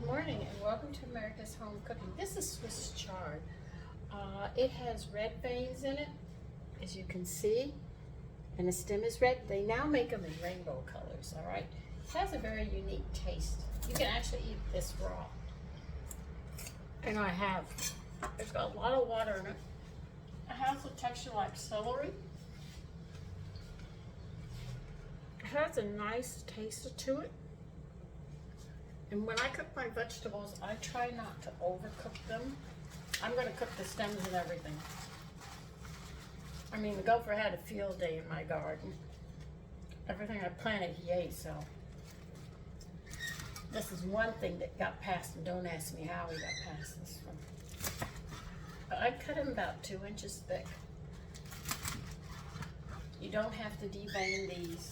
Good morning and welcome to America's Home Cooking. This is Swiss chard. It has red veins in it, as you can see, and the stem is red. They now make them in rainbow colors, all right? It has a very unique taste. You can actually eat this raw. And I have. It's got a lot of water in it. It has a texture like celery. It has a nice taste to it. And when I cook my vegetables, I try not to overcook them. I'm going to cook the stems and everything. I mean, the gopher had a field day in my garden. Everything I planted, he ate, so. This is one thing that got past, and don't ask me how he got past this one. But I cut him about 2 inches thick. You don't have to devein these.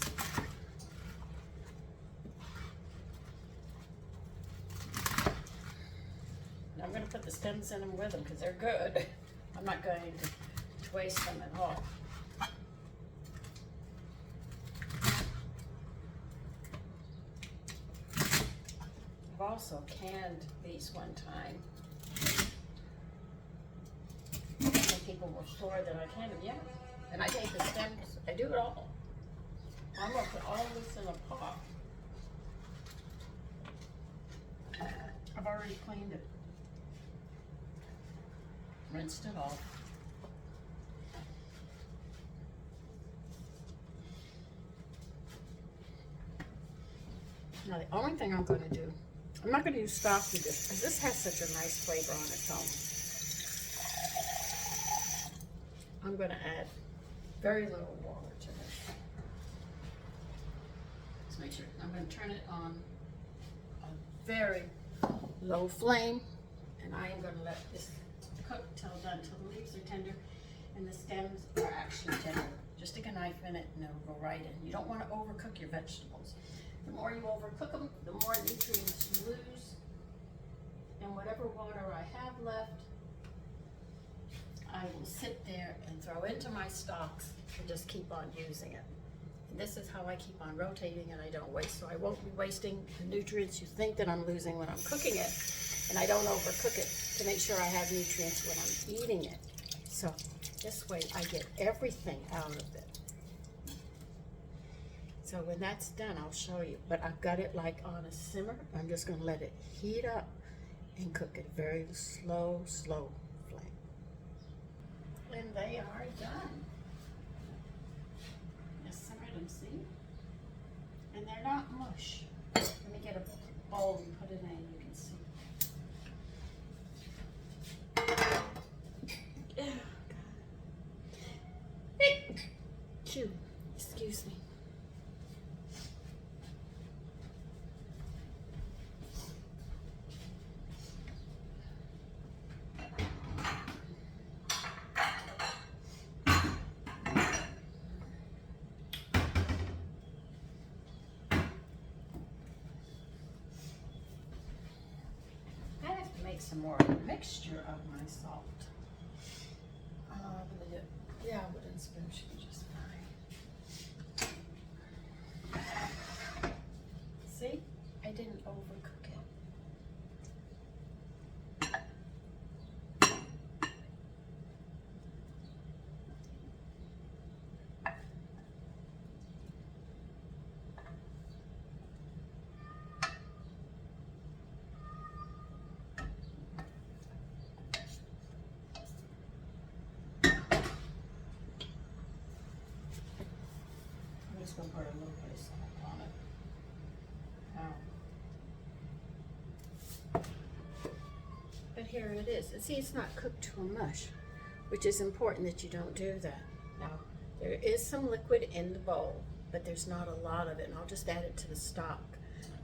I'm going to put the stems in them with them because they're good. I'm not going to waste them at all. I've also canned these one time. Some people were floored that I canned them. Yeah, and I take the stems, I do it all. I'm going to put all this in a pot. I've already cleaned it. Rinsed it off. Now the only thing I'm going to do, I'm not going to use stock with this because this has such a nice flavor on its own. I'm going to add very little water to this. Let's make sure. I'm going to turn it on a very low flame, and I am going to let this cook till done, till the leaves are tender and the stems are actually tender. Just stick a knife in it and it'll go right in. You don't want to overcook your vegetables. The more you overcook them, the more nutrients you lose. And whatever water I have left, I will sit there and throw into my stocks and just keep on using it. And this is how I keep on rotating and I don't waste. So I won't be wasting the nutrients you think that I'm losing when I'm cooking it. And I don't overcook it to make sure I have nutrients when I'm eating it. So this way I get everything out of it. So when that's done, I'll show you. But I've got it like on a simmer. I'm just going to let it heat up and cook it very slow flame. And they are done. Just simmered them, see? And they're not mush. Let me get a bowl and put it in. You can see. Excuse me. I have to make some more mixture of my salt. Yeah, a wooden spoon should be just fine. See? I didn't overcook it. I'm just going to put a little bit of salt on it. But here it is. And see, it's not cooked to a mush, which is important that you don't do that. Now, there is some liquid in the bowl, but there's not a lot of it. And I'll just add it to the stock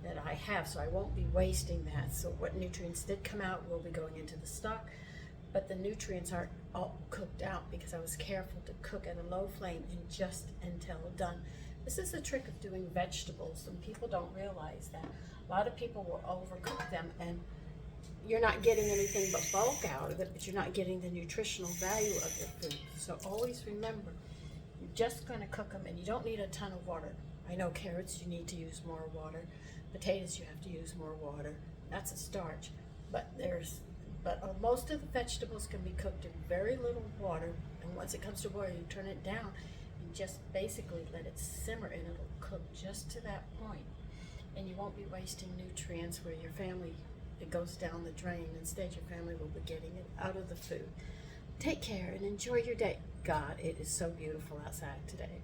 that I have, so I won't be wasting that. So what nutrients did come out will be going into the stock, but the nutrients aren't all cooked out because I was careful to cook at a low flame and just until done. This is the trick of doing vegetables, and people don't realize that. A lot of people will overcook them, and you're not getting anything but bulk out of it, but you're not getting the nutritional value of your food. So always remember, you're just going to cook them, and you don't need a ton of water. I know carrots, you need to use more water. Potatoes, you have to use more water. That's a starch. But most of the vegetables can be cooked in very little water, and once it comes to boil, you turn it down and just basically let it simmer, and it'll cook just to that point. And you won't be wasting nutrients where your family, it goes down the drain. Instead, your family will be getting it out of the food. Take care and enjoy your day. God, it is so beautiful outside today.